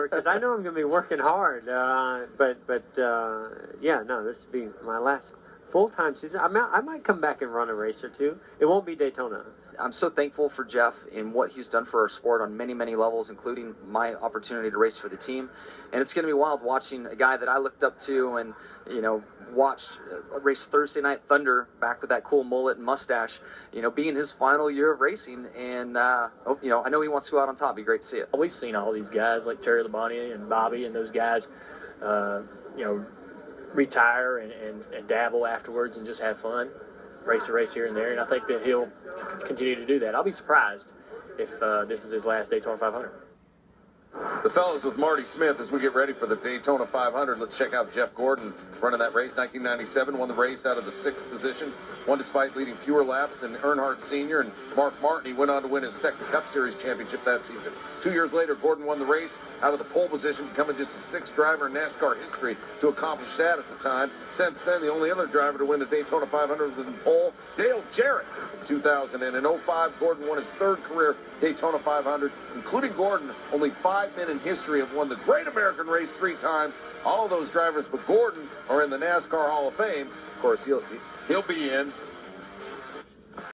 forward because I know I'm going to be working hard. Yeah, no, this will be my last full-time season. I might come back and run a race or two. It won't be Daytona. I'm so thankful for Jeff and what he's done for our sport on many, many levels, including my opportunity to race for the team. And it's going to be wild watching a guy that I looked up to and, watched race Thursday Night Thunder back with that cool mullet and mustache, be in his final year of racing. And, I know he wants to go out on top. It'd be great to see it. We've seen all these guys like Terry Labonte and Bobby and those guys, retire and dabble afterwards and just have fun. Race a race here and there, and I think that he'll continue to do that. I'll be surprised if this is his last Daytona 500. The fellas with Marty Smith as we get ready for the Daytona 500. Let's check out Jeff Gordon running that race. 1997, won the race out of the 6th position. Won despite leading fewer laps than Earnhardt Sr. and Mark Martin. He went on to win his second Cup Series championship that season. 2 years later, Gordon won the race out of the pole position, becoming just the 6th driver in NASCAR history to accomplish that at the time. Since then, the only other driver to win the Daytona 500 than pole, Dale Jarrett. In 2005, Gordon won his 3rd career Daytona 500, including Gordon. Only 5 men in history have won the Great American Race 3 times. All of those drivers but Gordon are in the NASCAR Hall of Fame. Of course, he'll be in